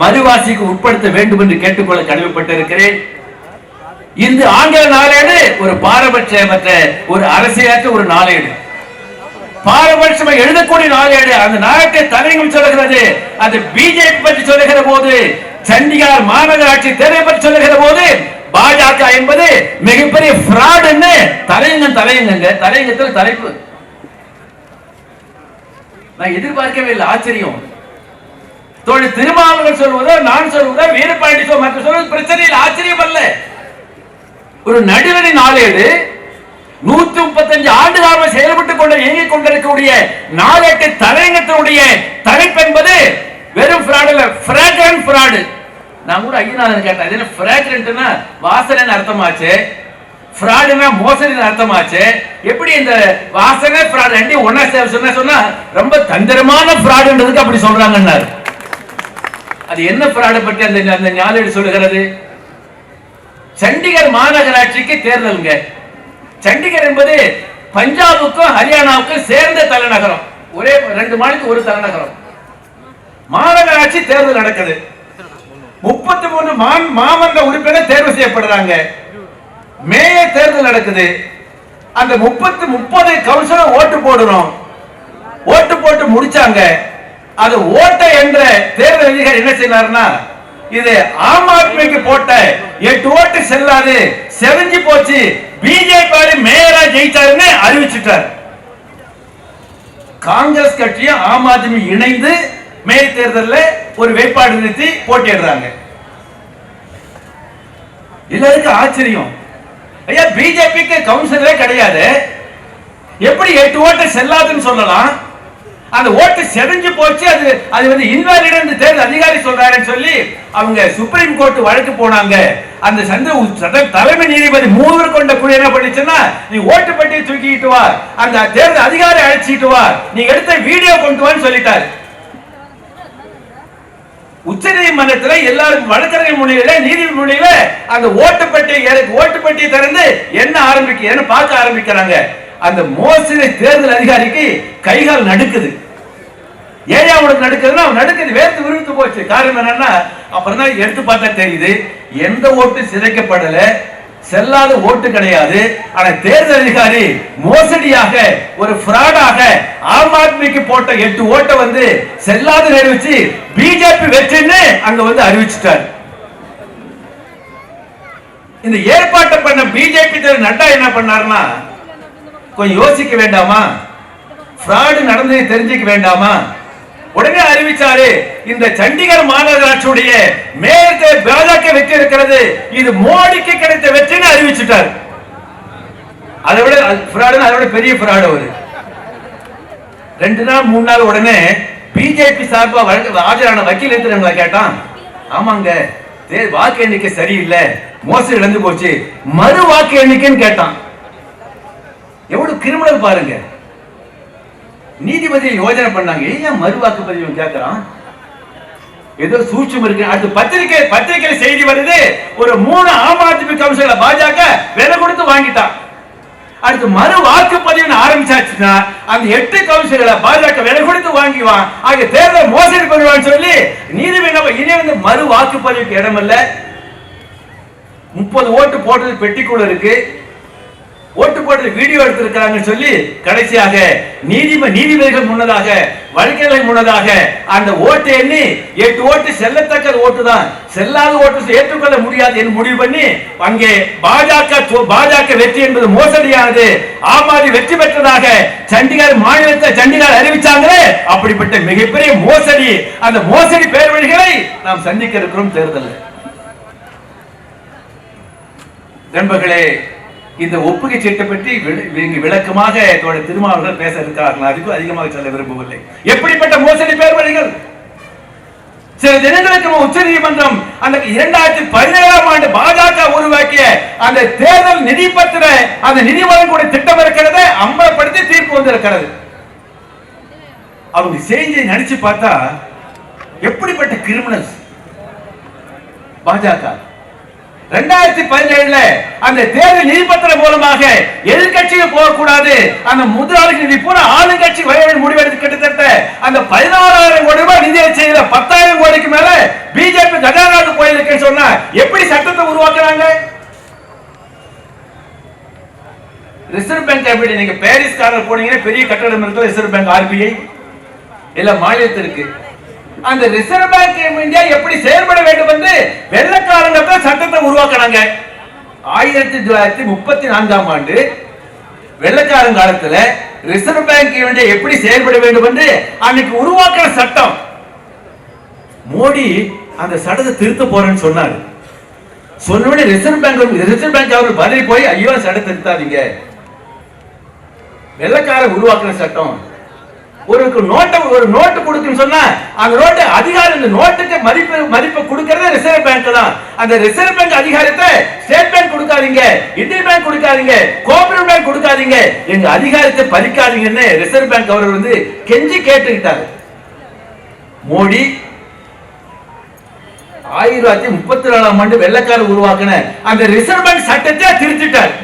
மறுவாசிக்கு உட்படுத்த வேண்டும் என்று கேட்டுக்கொள்ள கடமைப்பட்டிருக்கிறேன். இந்த ஆங்கில நாளேடு ஒரு பாரபட்சமற்ற ஒரு அரசியலற்ற ஒரு நாளேடு, பாரபட்சமாக எழுதக்கூடிய நாளேடு. அந்த நாட்டை தலைவர்கள் சொல்லுகிறது, அது பிஜேபி பற்றி சொல்லுகிற போது, சண்டிகர் மாநகராட்சி தேர்தலை பற்றி சொல்லுகிற போது பாஜக என்பது மிகப்பெரிய ஃப்ராடுன்னு தலையங்கத்தில் தலைப்பு. நான் எதிர்பார்க்கவே இல்லை, ஆச்சரியம். தோழர் திருமாவளவன் சொல்வதோ நான் சொல்வதோ வீரபாண்டி சொல்வது பிரச்சனையில் ஆச்சரியம் அல்ல. ஒரு நடுவரின் நாளேடு 135 ஆண்டு காலமாக செயல்பட்டுக் கொண்டு இயங்கிக் கொண்டிருக்கக்கூடிய நாளேட்டு தலையங்கத்தினுடைய தலைப்பு என்பது வெறும் ஃப்ராட் இல்ல, ஃப்ராக்ரன்ட் ஃப்ராட். நான் கூட ஐயனாதன் கேட்டேன், அது என்ன ஃப்ராக்ரன்ட்னா வாசனைன்னு அர்த்தமாச்சு, ஃப்ராடுனா மோசடின்னு அர்த்தமாச்சு, எப்படி இந்த வாசனை ஃப்ராட் ரெண்டையும் ஒண்ணா சொன்னா ரொம்ப தந்திரமான ஃப்ராடுன்றதுக்கு அப்படி சொல்றாங்கன்னாரு. அது என்ன ஃப்ராடை பற்றி அந்த நாளேடு சொல்லுகிறது? சண்டிகர் மாநகராட்சிக்கு தேர்தலுங்க. சண்டிகர் என்பது பஞ்சாபுக்கும் ஹரியானாவுக்கும் சேர்ந்த தலைநகரம், ஒரே 2 மாநிலத்துக்கு ஒரு தலைநகரம். மாநகராட்சி தேர்தல் நடக்குது. 33 மாமன்ற உறுப்பினர் தேர்வு செய்யப்படுறாங்க. மேயர் தேர்தல் நடக்குது. அந்த 30 கவுன்சிலர் ஓட்டு போடணும். ஓட்டு போட்டு முடிச்சாங்க. அது ஓட்ட என்ற தேர்தல் அதிகாரி என்ன செய்யறாருன்னா, இது ஆம் ஆத்மிக்கு போட்ட 8 ஓட்டு செல்லாது, செவஞ்சி போச்சு, பிஜேபி மேயரா ஜெயிச்சாருன்னு அறிவிச்சிட்டார். காங்கிரஸ் கட்சியும் ஆம் ஆத்மி இணைந்து மேயர் தேர்தலில் ஒரு வேட்பாளர் நிறுத்தி போட்டியிடுறாங்க. எல்லாருக்கும் ஆச்சரியம், ஐயா பிஜேபிக்கு கவுன்சிலரே கிடையாது, எப்படி 8 ஓட்டு செல்லாதுன்னு சொல்லலாம்? அந்த ஓட்டு செதஞ்சு போச்சு, அது வந்து இன்வாலிட் என்று தேர்தல் அதிகாரி சொல்றாருன்னு சொல்லி அவங்க சுப்ரீம் கோர்ட் வழக்கு போனாங்க. அந்த தலைமை நீதிபதி 3 கொண்ட குழு என்ன பண்ணிச்சுன்னா, நீ ஓட்டு பெட்டியை தூக்கிட்டு வா, அந்த தேர்தல் அதிகாரி அழைச்சிட்டு வா, நீ எடுத்த வீடியோ கொண்டு வான்னு சொல்லிட்டாரு. உச்ச நீதிமன்றத்தில் எல்லாரும் வழக்கறிஞர் முன்னிலையில, நீதிபதி முன்னிலையில அந்த ஓட்டு பெட்டியை திறந்து என்ன பார்க்க ஆரம்பிக்கிறாங்க. அந்த மோசடி தேர்தல் அதிகாரிக்கு கைகால் நடுக்குது. ஏன் அவனுக்கு நடுக்குதுன்னா, அவன் நடுக்குது, வேர்த்து விருத்து போச்சு. காரணம் என்னன்னா, அப்புறம் தான் எடுத்து பார்த்தா தெரியுது, எந்த ஓட்டு சிதைக்கப்படல, செல்லாத ஓட்டு கிடையாது. ஆனா தேர்தல் அதிகாரி மோசடியாக ஒரு ஃப்ராடாக ஆம் ஆத்மிக்கு போட்ட 8 ஓட்டை வந்து செல்லாத அறிவிச்சு பிஜேபி வெற்றின்னு அங்க வந்து அறிவிச்சிட்டார். இந்த ஏற்பாட்டை பண்ண பிஜேபி தலைவர் நட்டா என்ன பண்ணாருன்னா, கொஞ்சம் யோசிக்க வேண்டாமா? ஃப்ராடு நடந்ததை தெரிஞ்சுக்க வேண்டாமா? உடனே அறிவிச்சாரு, இந்த சண்டிகர் மாநகராட்சியுடைய மேற்கு பாஜக வெற்றி இருக்கிறது, இது மோடிக்கு கிடைத்த வெற்றின்னு அறிவிச்சிட்டார். அதை விட பெரிய ஃப்ராடு ஒரு 2 நாள் 3 நாள் உடனே பிஜேபி சார்பா ஆஜரான வக்கீல் எத்தனை கேட்டான், ஆமாங்க வாக்கு எண்ணிக்கை சரியில்லை, மோசடி இழந்து போச்சு, மறு வாக்கு எண்ணிக்கைன்னு கேட்டான். எவ்வளவு கிரிமினல் பாருங்க. நீதிபதி யோசனை பண்ணாங்க, ஏன் மறு வாக்குப்பதிவு கேட்கிறான், ஏதோ சூட்சம் இருக்கு. அடுத்து பத்திரிகை செய்தி வருது, ஒரு 3 ஆம் ஆத்மி கவுன்சிலர் பாஜக விலை கொடுத்து வாங்கிட்டான். அடுத்து மறு வாக்குப்பதிவு ஆரம்பிச்சாச்சுன்னா அந்த 8 கவுன்சிலரை பாஜக விலை கொடுத்து வாங்கிவான். ஆக தேர்தல் மோசடி பண்ணுவான்னு சொல்லி நீதிபதி இனி வந்து மறு வாக்குப்பதிவுக்கு இடமில்ல. 30 ஓட்டு போட்டது பெட்டிக்குள்ள இருக்கு, ஓட்டு போட்டு வீடியோ எடுத்திருக்காங்கன்னு சொல்லி கடைசியாக நீதிபதிகள் முன்னதாக, வழக்கறிஞர்கள் முன்னதாக அந்த ஓட்டு எண்ணி 8 ஓட்டு செல்லத்தக்க ஓட்டு தான், செல்லாத ஓட்டு ஏற்றுக்கொள்ள முடியாது என்று முடிவு பண்ணி அங்கே பாஜக வெற்றி என்பது மோசடியானது, ஆம் ஆத்மி வெற்றி பெற்றதாக சண்டிகர் மாநிலத்தை சண்டிகர் அறிவிச்சாங்களே, அப்படிப்பட்ட மிகப்பெரிய மோசடி, அந்த மோசடி பேர் வழிகளை நாம் சந்திக்க இருக்கிறோம் தேர்தல். நண்பர்களே, இந்த ஒப்புகை சீட்டை பற்றி விளக்கமாக திருமாவளவன் பேச இருக்கிறார்கள், அதுக்கு அதிகமாக சொல்ல விரும்பவில்லை. எப்படிப்பட்ட மோசடி பேர் வழிகள்! சில தினங்களுக்கு உச்ச நீதிமன்றம் அந்த 2017ஆம் ஆண்டு பாஜக உருவாக்கிய அந்த தேர்தல் நிதி பத்திர அந்த நிதி வழங்கக்கூடிய திட்டம் இருக்கிறத அம்பலப்படுத்தி தீர்ப்பு வந்திருக்கிறது. அவங்க செஞ்சு நினைச்சு பார்த்தா எப்படிப்பட்ட கிரிமினல்ஸ் பாஜக. 2017 அந்த தேர்தல் நிதிப்பத்திரம் மூலமாக எதிர்கட்சிகள் போகக்கூடாது, அந்த முதலாளி நிதி பூரா ஆளுங்கட்சி வரைவு முடிவெடுத்து கிட்டத்தட்ட அந்த 16,000 கோடி ரூபாய் நிதியை செய்த 10,000 கோடிக்கு மேல பிஜேபி கஜானாவுக்கு போயிருக்குன்னு சொன்னா எப்படி சட்டத்தை உருவாக்குறாங்க? ரிசர்வ் பேங்க் எப்படி நீங்க பாரிஸ் காரர் போனீங்கன்னா பெரிய கட்டடம் இருக்கு, ரிசர்வ் பேங்க் ஆர்பிஐ எல்லா மாநிலத்திற்கு. அந்த ரிசர்வ் பேங்க் இந்தியா எப்படி செயல்பட வேண்டும் என்று வெள்ளக்காரங்க தான் சட்டத்தை உருவாக்கினாங்க. 1934ஆம் ஆண்டு வெள்ளக்காரன் காலத்துல ரிசர்வ் பேங்க் இந்தியா எப்படி செயல்பட வேண்டும் என்று அன்னைக்கு உருவாக்கின சட்டம். மோடி அந்த சட்டத்தை திருத்த போறேன்னு சொன்னாரு. சொன்ன ரிசர்வ் பேங்க் அவர்கள் பதில் போய் ஐயோ சட்டத்தை திருத்தாதீங்க, வெள்ளக்காரன் உருவாக்கின சட்டம். ஒரு நோட்டு கொடுக்குன்னு சொன்னா அந்த நோட்டு அதிகாரம், இந்த நோட்டுக்கு மதிப்பு கொடுக்கிறது ரிசர்வ் பேங்க் தான். அந்த ரிசர்வ் பேங்க் அதிகாரத்தை ஸ்டேட் பேங்க் கொடுக்காதீங்க, இந்தியன் பேங்க் கொடுக்காதீங்க, கோஆபரேட்டிவ் பேங்க் கொடுக்காதீங்க, எங்க அதிகாரத்தை பறிக்காதீங்கன்னு ரிசர்வ் பேங்க் அவர் வந்து கெஞ்சி கேட்டுக்கிட்டாரு. மோடி 1934ஆம் ஆண்டு வெள்ளக்காரர் உருவாக்கின அந்த ரிசர்வ் பேங்க் சட்டத்தை திருத்திட்டார்.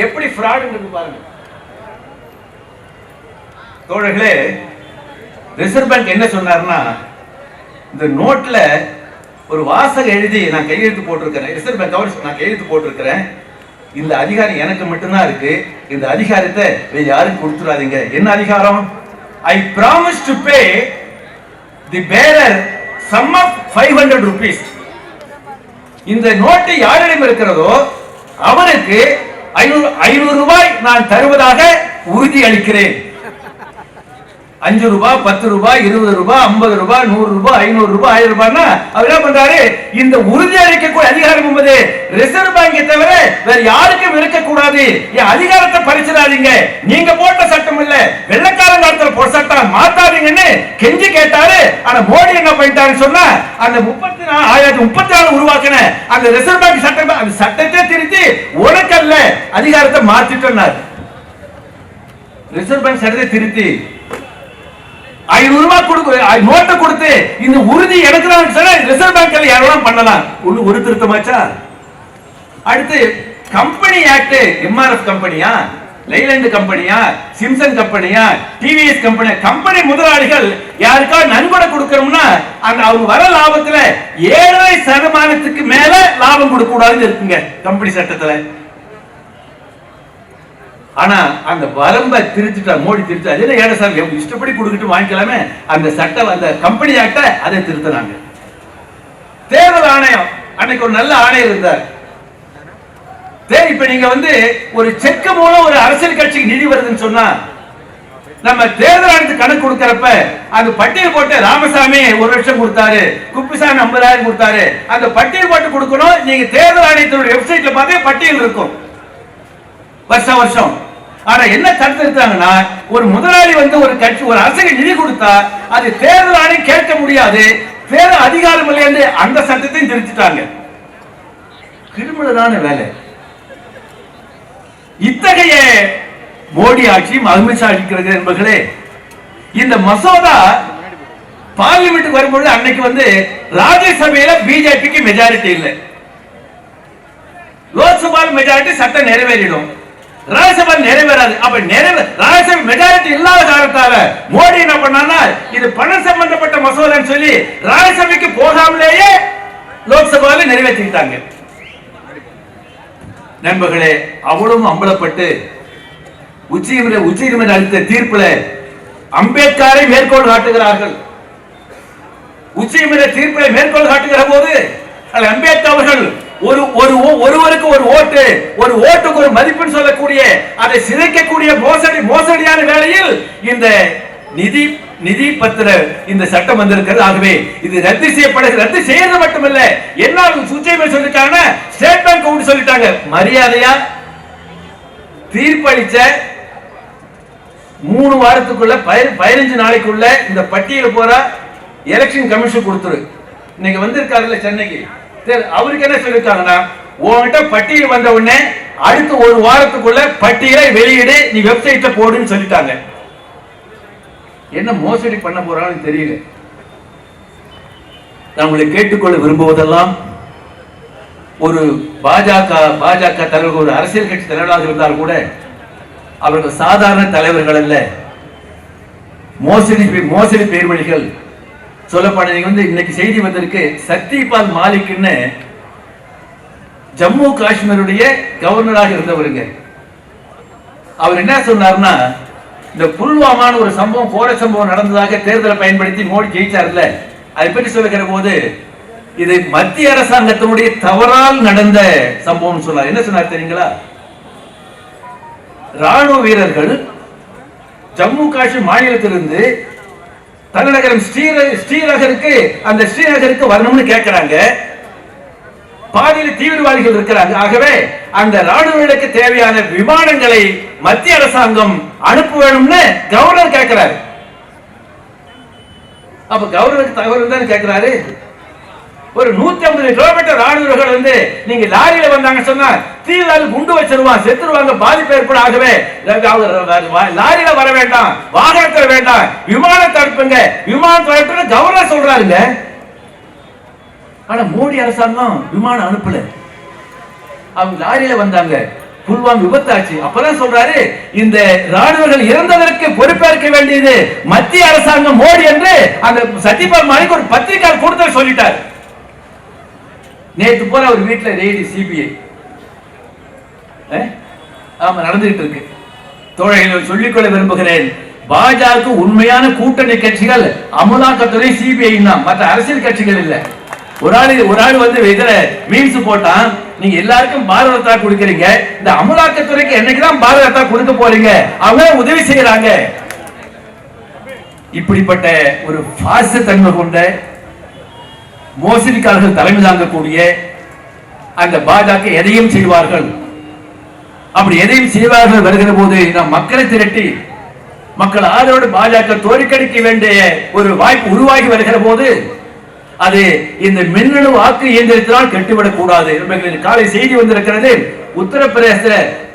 எப்படி ஃப்ராட் பாருங்க தோழர்களே. ரிசர்வ் பேங்க் என்ன சொன்னார்னா, இந்த நோட்ல ஒரு வாசகம் எழுதி நான் கையெழுத்து போட்டிருக்கிறேன், ரிசர்வ் பேங்க் அவர் நான் கையெழுத்து போட்டிருக்கிறேன், இந்த அதிகாரம் எனக்கு மட்டும்தான் இருக்கு, இந்த அதிகாரத்தை வேற யாரும் கொடுத்துடாதீங்க. என்ன அதிகாரம்? I promise to pay the bearer sum of 500 rupees. இந்த நோட்டு யாரிடம் இருக்கிறதோ அவருக்கு 500 ரூபாய் நான் தருவதாக உறுதி அளிக்கிறேன். 5 ரூபாய், 10 ரூபாய், 20 ரூபாய், 50 ரூபாய், 100 ரூபாய், 500 ரூபாய், 1000 ரூபாய்னா அவர் என்ன பண்றாரு? இந்த உறுதி அளிக்கக்கூடிய அதிகாரம் என்பது ரிசர்வ் பேங்கை தவிர வேற யாருக்கும் இருக்கக்கூடாது. என் அதிகாரத்தை பறிச்சிடாதீங்க, நீங்க போட்ட சட்டம் இல்ல, வெள்ளக்காரன் காலத்துல போட்ட சட்டம் மாத்தாதீங்கன்னு கெஞ்சி கேட்டாரு. ஆனா மோடி என்ன பண்ணிட்டாருன்னு சொன்னா, அந்த 1934 உருவாக்கின அந்த ரிசர்வ் பேங்க் சட்டம், அந்த சட்டத்தை திருத்தி உனக்கல்ல அதிகாரத்தை மாத்திட்டார். ரிசர்வ் பேங்க் சட்டத்தை திருத்தி 500 ரூபாய் நோட்டை கொடுத்து இந்த உறுதி எடுக்கிறான்னு சொன்னா ரிசர்வ் பேங்க்ல யாரெல்லாம் பண்ணலாம். ஒரு திருத்தமாச்சா? அடுத்து கம்பெனி ஆக்ட், எம்ஆர்எஃப் கம்பெனியா, லைலண்ட் கம்பெனியா, சிம்சன் கம்பெனியா, டிவிஎஸ் கம்பெனி, கம்பெனி முதலாளிகள் யாருக்கா நன்கொடை கொடுக்கணும்னா அந்த அவங்க வர லாபத்துல 7% மேல லாபம் கொடுக்க கூடாதுன்னு இருக்குங்க கம்பெனி சட்டத்துல. ஆனா அந்த வரம்பை திருத்திட்டா மோடி திருத்த, அது ஏட சார் இஷ்டப்படி கொடுக்கிட்டு வாங்கிக்கலாமே, அந்த சட்டம் அந்த கம்பெனி ஆக்ட அதை திருத்தினாங்க. தேர்தல் ஆணையம் அன்னைக்கு ஒரு நல்ல ஆணையர் இருந்தார். இப்ப நீங்க வந்து ஒரு செக் மூலம் ஒரு அரசியல் கட்சிக்கு நிதி வருதுன்னு சொன்னா நம்ம தேர்தல் ஆணையத்துக்கு கணக்கு கொடுக்கறப்ப அந்த பட்டியல் போட்டு ராமசாமி 1 லட்சம் கொடுத்தாரு, குப்புசாமி 50,000 கொடுத்தாரு, அந்த பட்டியல் போட்டு கொடுக்கணும். நீங்க தேர்தல் ஆணையத்தினுடைய வெப்சைட்ல பார்த்தா பட்டியல் இருக்கும் வருஷம். ஆனா என்ன சட்டம் எடுத்தாங்கன்னா, ஒரு முதலாளி வந்து ஒரு கட்சி ஒரு அரசுக்கு நிதி கொடுத்தா அது தேர்தல் ஆணையம் கேட்க முடியாது, தேர்தல் அதிகாரம் இல்லைன்னு அந்த சட்டத்தையும் திருத்திட்டாங்க. கிரிமினலான வேலை. இத்தகைய மோடி ஆட்சியும் அமித்ஷா அளிக்கிறது என்பர்களே. இந்த மசோதா பார்லிமெண்ட் வரும்போது அன்னைக்கு வந்து ராஜ்யசபையில பிஜேபிக்கு மெஜாரிட்டி இல்லை, லோக்சபா மெஜாரிட்டி சட்டம் நிறைவேறிடும், ராஜ்யசபா நிறைவேறாது. அப்ப ராஜ்யசபா மெஜாரிட்டி இல்லாத காரணத்தால மோடி என்ன பண்ணான்னா, இது பணம் சம்பந்தப்பட்ட மசோதான்னு சொல்லி ராஜ்யசபைக்கு போகாமலேயே லோக்சபாவில் நிறைவேற்றிட்டாங்க. நண்பர்களே, அவளும் அம்பலப்பட்டு உச்சநீதிமன்றம் அளித்த தீர்ப்புல அம்பேத்கரை மேற்கோள் காட்டுகிறார்கள். உச்சநீதிமன்ற தீர்ப்பை மேற்கோள் காட்டுகிற போது அம்பேத்கர் அவர்கள் ஒருவருக்கு ஒரு ஓட்டுக்கு ஒரு மதிப்புன்னு சொல்லக்கூடிய அதை சிதைக்கக்கூடிய மோசடியான வேளையில் இந்த நிதி பத்திர இந்த சட்டம் வந்திருக்கிறது. ஆகவே இது ரத்து செய்யறது மட்டுமல்ல, என்ன உச்சநீதிமன்றம் சொல்லிட்டாங்க, ஸ்டேட் பேங்க் சொல்லிட்டாங்க, மரியாதையா தீர்ப்பளிச்ச 3 வாரத்துக்குள்ள 15 நாளைக்குள்ள இந்த பட்டியல் போற எலெக்ஷன் கமிஷன் கொடுத்துரு. இன்னைக்கு வந்திருக்காருல்ல சென்னைக்கு, அவருக்கு என்ன சொல்லிருக்காங்கன்னா, உன்கிட்ட பட்டியல் வந்த உடனே அடுத்த 1 வாரத்துக்குள்ள பட்டியலை வெளியிடு, நீ வெப்சைட்ல போடுன்னு சொல்லிட்டாங்க. என்ன மோசடி பண்ண போறான்னு தெரியல. நான் உங்களை கேட்டுக்கொள்ள விரும்புவதெல்லாம், ஒரு பாஜக தலைவர், ஒரு அரசியல் கட்சி தலைவராக இருந்தால் கூட அவர்கள் சாதாரண தலைவர்கள் அல்ல, மோசடி பேர்வழிகள். சொல்லப்பட இன்னைக்கு செய்தி வந்திருக்கு, சத்யபால் மாலிக்னு ஜம்மு காஷ்மீருடைய கவர்னராக இருந்தவருங்க. அவர் என்ன சொன்னார்னா, இந்த புல்வாமான ஒரு சம்பவம், கோர சம்பவம் நடந்ததாக தேர்தலை பயன்படுத்தி மோடி ஜெயிச்சார்ல, அதை பற்றி சொல்லுகிற போது இது மத்திய அரசாங்கத்தினுடைய தவறால் நடந்த சம்பவம் சொன்னார். என்ன சொன்னார் தெரியுங்களா? ராணுவ வீரர்கள் ஜம்மு காஷ்மீர் மாநிலத்திலிருந்து தலைநகரம் ஸ்ரீநகருக்கு வரணும்னு கேட்கிறாங்க. பாதியில் தீவிரவாதிகள் இருக்கிறாங்க. ஆகவே அந்த ராணுவர்களுக்கு தேவையான விமானங்களை மத்திய அரசாங்கம் அனுப்ப வேணும்னு கவர்னர் கேட்கிறாரு. அப்ப கவர்னருக்கு தகவல் தான் கேட்கிறாரு. ஒரு 150 கிலோமீட்டர் ராணுவர்கள் நீங்க லாரியில வந்தாங்க சொன்னா தீவிரவாதி குண்டு வச்சிருவான், செத்துருவாங்க, பாதிப்பு ஏற்பட. ஆகவே லாரியில வர வேண்டாம், வாகனத்தில் வேண்டாம், விமானத்தை அனுப்புங்க, விமானத்தை அனுப்புங்க கவர்னர் சொல்றாருங்க. ஆனா மோடி அரசாங்கம் விமானம் அனுப்பல. அவங்க லாரியில வந்தாங்க, புல்வாம் விபத்தாச்சு. அப்பதான் சொல்றாரு, இந்த ராணுவர்கள் இறந்ததற்கு பொறுப்பேற்க வேண்டியது மத்திய அரசாங்கம் மோடி என்று அந்த சத்யபால் மாலிக் ஒரு பத்திரிகை கொடுத்து சொல்லிட்டார். நேற்று போல அவர் வீட்டுல ரெய்டு சிபிஐ நடந்துகிட்டு இருக்கு. தோழர்கள் சொல்லிக்கொள்ள விரும்புகிறேன், பாஜக உண்மையான கூட்டணி கட்சிகள் அமலாக்கத்துறை சிபிஐ தான், மற்ற அரசியல் கட்சிகள் இல்ல. ஒரு ஆள் இதுல மீன்ஸ் போட்டான், நீங்க எல்லாருக்கும் பாரத ரத்னா கொடுக்கறீங்க, இந்த அமலாக்கத்துறைக்கு என்னைக்குதான் பாரத ரத்னா கொடுக்க போறீங்க, அவங்க உதவி செய்யறாங்க. இப்படிப்பட்ட ஒரு பாச தன்மை கொண்ட மோசடிக்காரர்கள் தலைமை தாங்கக்கூடிய அந்த பாஜக எதையும் செய்வார்கள். அப்படி எதையும் செய்வார்கள் வருகிற போது நாம் மக்களை திரட்டி மக்கள் ஆதரவோடு பாஜக தோற்கடிக்க வேண்டிய ஒரு வாய்ப்பு உருவாகி வருகிற போது அது இந்த மின்னணு வாக்கு இயந்திரத்தினால் கெட்டுவிடக் கூடாது. காலை செய்தி வந்திருக்கிறது, உத்தரப்பிரதேச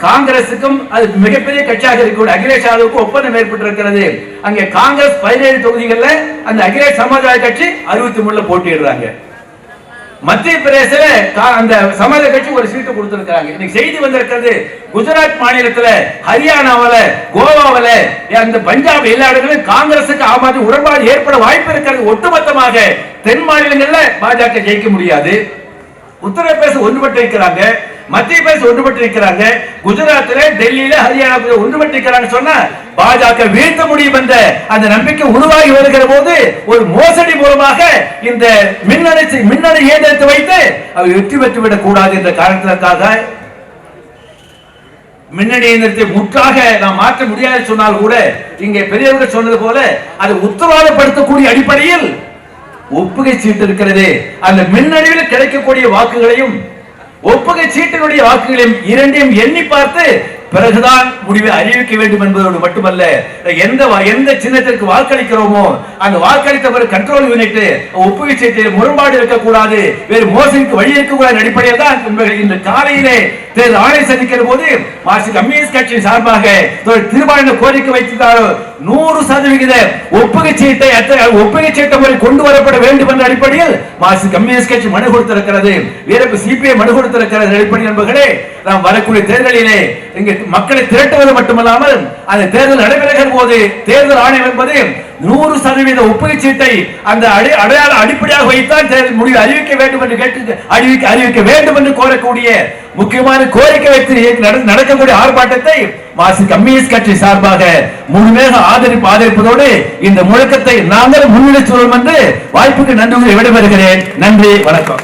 காங்கிரசுக்கும் அது மிகப்பெரிய கட்சியாக இருக்கக்கூடிய அகிலேஷ் யாதவுக்கு ஒப்பந்தம் ஏற்பட்டிருக்கிறது. அங்கே காங்கிரஸ் 17 தொகுதிகளில் அந்த அகிலேஷ் சமாஜ்வாதி கட்சி 63 போட்டியிடுறாங்க. மத்திய பிரதேச அந்த சமாஜ்வாதி கட்சி ஒரு சீட்டு கொடுத்திருக்காங்க. இன்னைக்கு செய்தி வந்திருக்கிறது, குஜராத் மாநிலத்தில், ஹரியானாவில், கோவாவில், அந்த பஞ்சாப் எல்லா இடங்களிலும் காங்கிரசுக்கு ஆம் ஆத்மி உடன்பாடு ஏற்பட வாய்ப்பு இருக்கிறது. ஒட்டுமொத்தமாக தென் மாநிலங்களில் பாஜக ஜெயிக்க முடியாது. உத்தரப்பிரதேச ஒன்றுபட்டு இருக்கிறாங்க, மத்திய பிரதேச ஒன்றுபட்டு இருக்கிறாங்க, குஜராத்ல, டெல்லியில, ஹரியானா ஒன்றுபட்டு இருக்கிறாங்க. சொன்னா பாஜக வீழ்த்த முடியும் என்ற அந்த நம்பிக்கை உருவாகி வருகிற போது ஒரு மோசடி மூலமாக இந்த மின்னணு இயந்திரத்தை வைத்து அவர் வெற்றி பெற்றுவிடக் கூடாது என்ற காரணத்திற்காக மின்னணு இயந்திரத்தை முற்றாக நாம் மாற்ற முடியாது சொன்னால் கூட இங்கே பெரியவர்கள் சொன்னது போல அதை உத்தரவாதப்படுத்தக்கூடிய அடிப்படையில் ஒப்புகை சீட்டு இருக்கிறது. அந்த மின்னணுவில் கிடைக்கக்கூடிய வாக்குகளையும் ஒப்புகை சீட்டினுடைய வாக்குகளையும் இரண்டையும் எண்ணி பார்த்து பிறகுதான் முடிவை அறிவிக்க வேண்டும் என்பதோடு மட்டுமல்ல, எந்த சின்னத்திற்கு வாக்களிக்கிறோமோ அந்த வாக்களித்தவர் கண்ட்ரோல் யூனிட் ஒப்புகை சீட்டில் முரண்பாடு இருக்கக்கூடாது, வேறு மோசடிக்கு வழி இருக்கக்கூடாது அடிப்படையில் தான் இந்த காலையிலே தேர்தல் ஆணை சந்திக்கிற போது மார்க்சிஸ்ட் கம்யூனிஸ்ட் கட்சி சார்பாக தீர்மானம் கோரிக்கை வைத்தாரோ 100% ஒப்புகை சீட்டை முறை கொண்டு வரப்பட வேண்டும் என்ற அடிப்படையில் மார்க்சிஸ்ட் கம்யூனிஸ்ட் கட்சி மனு கொடுத்திருக்கிறது, வீரப்பு சிபிஐ மனு கொடுத்திருக்கிறது. அடிப்படையில் என்பர்களே, நாம் வரக்கூடிய தேர்தலிலே இங்கே மக்களை திரட்டுவது மட்டுமல்லாமல் அந்த தேர்தல் நடைபெறுகிற போது தேர்தல் ஆணையம் என்பது 100% ஒப்புகை சீட்டை அந்த அடையாள அடிப்படையாக வைத்தான் தேர்தல் முடிவு அறிவிக்க வேண்டும் என்று அறிவிக்க வேண்டும் என்று கோரக்கூடிய முக்கியமான கோரிக்கை வைத்து நடக்கக்கூடிய ஆர்ப்பாட்டத்தை மார்க்சிஸ்ட் கம்யூனிஸ்ட் கட்சி சார்பாக முழுமையாக ஆதரிப்பதோடு இந்த முழக்கத்தை நாங்கள் முன்னெடுத்து செல்வோம் என்று வாய்ப்புக்கு நன்றி விடைபெறுகிறேன். நன்றி, வணக்கம்.